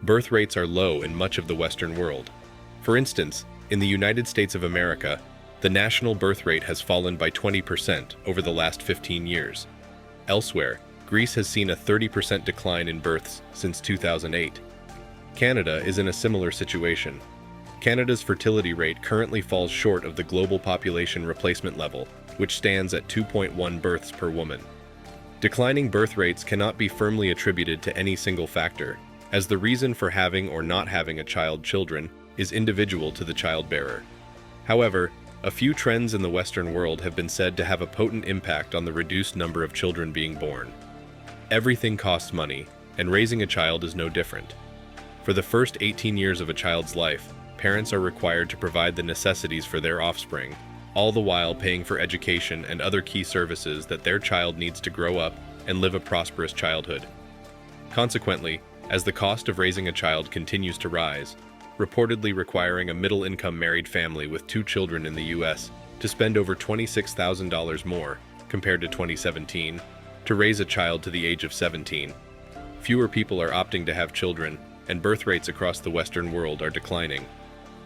birth rates are low in much of the Western world. For instance, in the United States of America, the national birth rate has fallen by 20% over the last 15 years. Elsewhere, Greece has seen a 30% decline in births since 2008. Canada is in a similar situation. Canada's fertility rate currently falls short of the global population replacement level, which stands at 2.1 births per woman. Declining birth rates cannot be firmly attributed to any single factor, as the reason for having or not having a children is individual to the childbearer. However, a few trends in the Western world have been said to have a potent impact on the reduced number of children being born. Everything costs money, and raising a child is no different. For the first 18 years of a child's life, parents are required to provide the necessities for their offspring, all the while paying for education and other key services that their child needs to grow up and live a prosperous childhood. Consequently, as the cost of raising a child continues to rise, reportedly requiring a middle-income married family with 2 children in the U.S. to spend over $26,000 more, compared to 2017, to raise a child to the age of 17. Fewer people are opting to have children, and birth rates across the Western world are declining.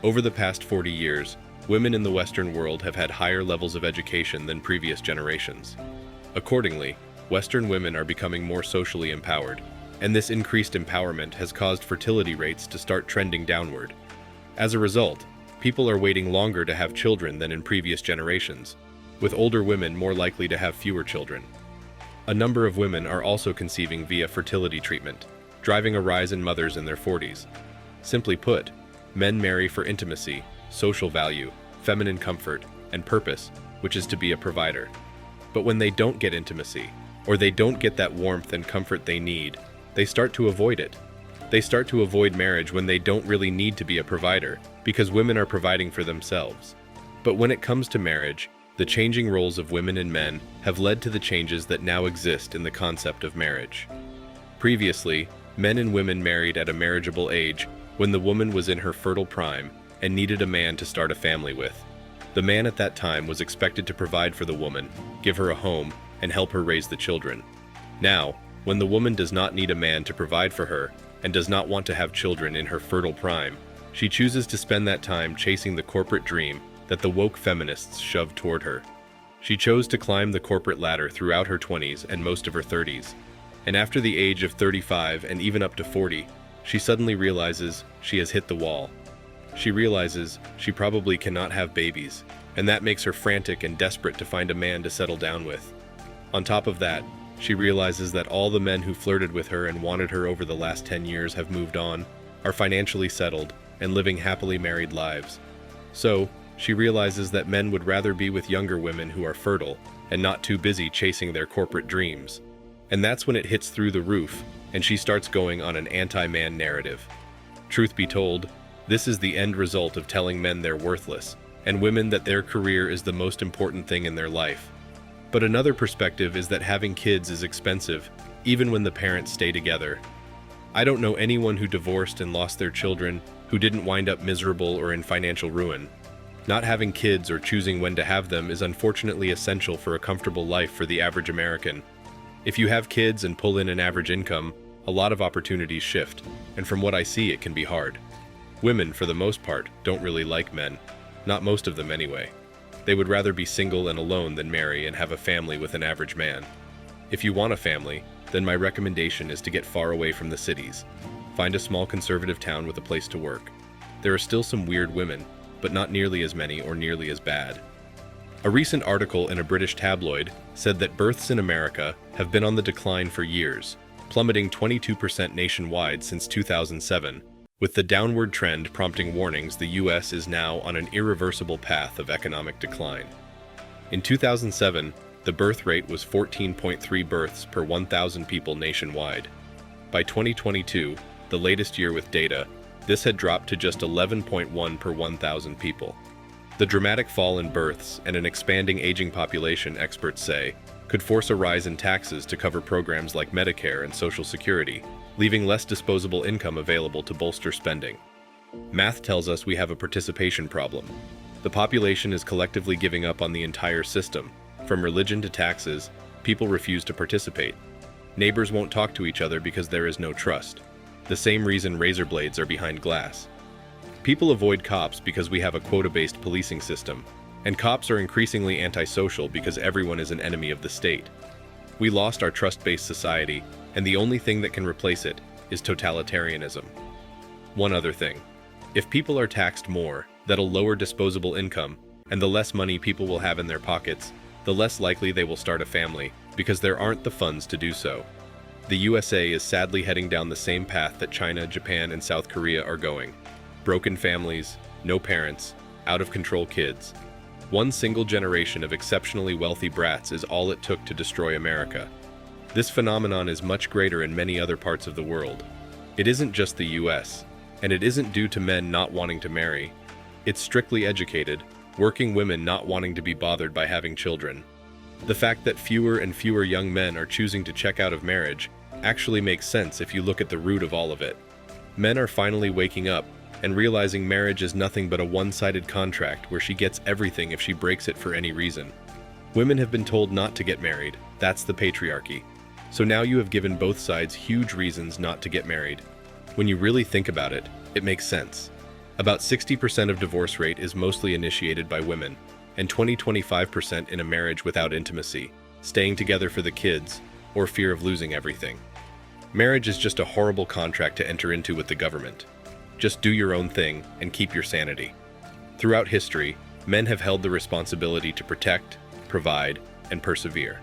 Over the past 40 years, women in the Western world have had higher levels of education than previous generations. Accordingly, Western women are becoming more socially empowered, and this increased empowerment has caused fertility rates to start trending downward. As a result, people are waiting longer to have children than in previous generations, with older women more likely to have fewer children. A number of women are also conceiving via fertility treatment, driving a rise in mothers in their 40s. Simply put, men marry for intimacy, social value, feminine comfort, and purpose, which is to be a provider. But when they don't get intimacy, or they don't get that warmth and comfort they need, they start to avoid it. They start to avoid marriage when they don't really need to be a provider, because women are providing for themselves. But when it comes to marriage, the changing roles of women and men have led to the changes that now exist in the concept of marriage. Previously, men and women married at a marriageable age when the woman was in her fertile prime and needed a man to start a family with. The man at that time was expected to provide for the woman, give her a home, and help her raise the children. Now, when the woman does not need a man to provide for her and does not want to have children in her fertile prime, she chooses to spend that time chasing the corporate dream that the woke feminists shoved toward her. She chose to climb the corporate ladder throughout her 20s and most of her 30s. And after the age of 35 and even up to 40, she suddenly realizes she has hit the wall. She realizes she probably cannot have babies, and that makes her frantic and desperate to find a man to settle down with. On top of that, she realizes that all the men who flirted with her and wanted her over the last 10 years have moved on, are financially settled, and living happily married lives. So, she realizes that men would rather be with younger women who are fertile and not too busy chasing their corporate dreams. And that's when it hits through the roof, and she starts going on an anti-man narrative. Truth be told, this is the end result of telling men they're worthless, and women that their career is the most important thing in their life. But another perspective is that having kids is expensive, even when the parents stay together. I don't know anyone who divorced and lost their children who didn't wind up miserable or in financial ruin. Not having kids or choosing when to have them is unfortunately essential for a comfortable life for the average American. If you have kids and pull in an average income, a lot of opportunities shift, and from what I see, it can be hard. Women, for the most part, don't really like men. Not most of them anyway. They would rather be single and alone than marry and have a family with an average man. If you want a family, then my recommendation is to get far away from the cities. Find a small conservative town with a place to work. There are still some weird women, but not nearly as many or nearly as bad. A recent article in a British tabloid said that births in America have been on the decline for years, plummeting 22% nationwide since 2007, with the downward trend prompting warnings the U.S. is now on an irreversible path of economic decline. In 2007, the birth rate was 14.3 births per 1,000 people nationwide. By 2022, the latest year with data, this had dropped to just 11.1 per 1,000 people. The dramatic fall in births and an expanding aging population, experts say, could force a rise in taxes to cover programs like Medicare and Social Security, leaving less disposable income available to bolster spending. Math tells us we have a participation problem. The population is collectively giving up on the entire system. From religion to taxes, people refuse to participate. Neighbors won't talk to each other because there is no trust. the same reason razor blades are behind glass. People avoid cops because we have a quota-based policing system, and cops are increasingly antisocial because everyone is an enemy of the state. We lost our trust-based society, and the only thing that can replace it is totalitarianism. One other thing. If people are taxed more, that'll lower disposable income, and the less money people will have in their pockets, the less likely they will start a family, because there aren't the funds to do so. The USA is sadly heading down the same path that China, Japan, and South Korea are going. Broken families, no parents, out-of-control kids. One single generation of exceptionally wealthy brats is all it took to destroy America. This phenomenon is much greater in many other parts of the world. It isn't just the US, and it isn't due to men not wanting to marry. It's strictly educated, working women not wanting to be bothered by having children. The fact that fewer and fewer young men are choosing to check out of marriage actually makes sense if you look at the root of all of it. Men are finally waking up and realizing marriage is nothing but a one-sided contract where she gets everything if she breaks it for any reason. Women have been told not to get married. That's the patriarchy. So now you have given both sides huge reasons not to get married. When you really think about it, it makes sense. About 60% of divorce rate is mostly initiated by women, and 20-25% in a marriage without intimacy, staying together for the kids, or fear of losing everything. Marriage is just a horrible contract to enter into with the government. Just do your own thing and keep your sanity. Throughout history, men have held the responsibility to protect, provide, and persevere.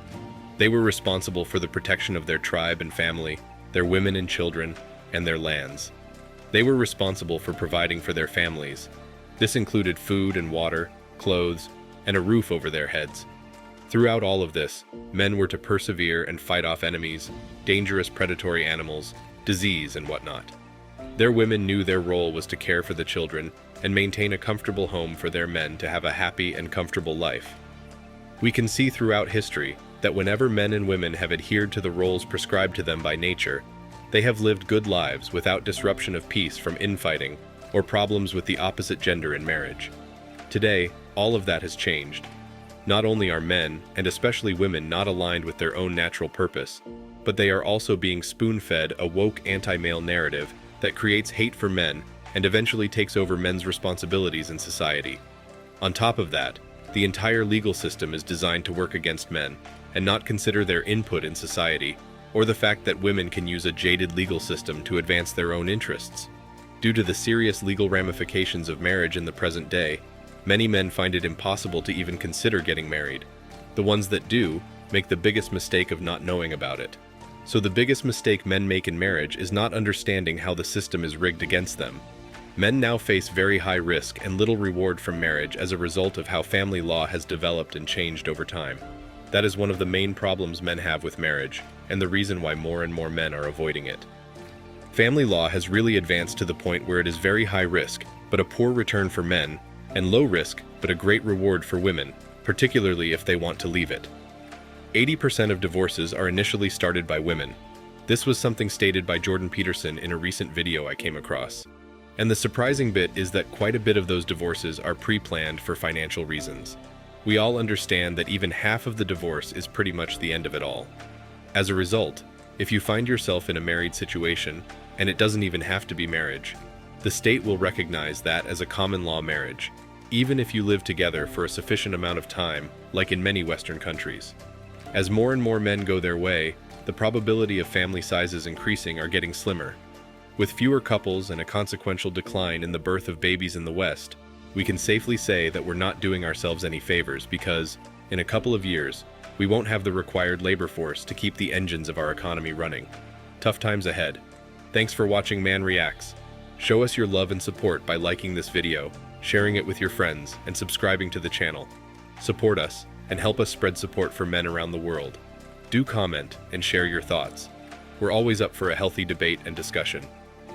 They were responsible for the protection of their tribe and family, their women and children, and their lands. They were responsible for providing for their families. This included food and water, clothes, and a roof over their heads. Throughout all of this, men were to persevere and fight off enemies, dangerous predatory animals, disease, and whatnot. Their women knew their role was to care for the children and maintain a comfortable home for their men to have a happy and comfortable life. We can see throughout history that whenever men and women have adhered to the roles prescribed to them by nature, they have lived good lives without disruption of peace from infighting or problems with the opposite gender in marriage. Today, all of that has changed. Not only are men, and especially women, not aligned with their own natural purpose, but they are also being spoon-fed a woke anti-male narrative that creates hate for men and eventually takes over men's responsibilities in society. On top of that, the entire legal system is designed to work against men and not consider their input in society, or the fact that women can use a jaded legal system to advance their own interests. Due to the serious legal ramifications of marriage in the present day, many men find it impossible to even consider getting married. The ones that do make the biggest mistake of not knowing about it. So the biggest mistake men make in marriage is not understanding how the system is rigged against them. Men now face very high risk and little reward from marriage as a result of how family law has developed and changed over time. That is one of the main problems men have with marriage, and the reason why more and more men are avoiding it. Family law has really advanced to the point where it is very high risk, but a poor return for men, and low risk, but a great reward for women, particularly if they want to leave it. 80% of divorces are initially started by women. This was something stated by Jordan Peterson in a recent video I came across. And the surprising bit is that quite a bit of those divorces are pre-planned for financial reasons. We all understand that even half of the divorce is pretty much the end of it all. As a result, if you find yourself in a married situation, and it doesn't even have to be marriage, the state will recognize that as a common law marriage, even if you live together for a sufficient amount of time, like in many Western countries. As more and more men go their way, the probability of family sizes increasing are getting slimmer. With fewer couples and a consequential decline in the birth of babies in the West, we can safely say that we're not doing ourselves any favors because, in a couple of years, we won't have the required labor force to keep the engines of our economy running. Tough times ahead. Thanks for watching Man Reacts. Show us your love and support by liking this video, sharing it with your friends, and subscribing to the channel. Support us and help us spread support for men around the world. Do comment and share your thoughts. We're always up for a healthy debate and discussion.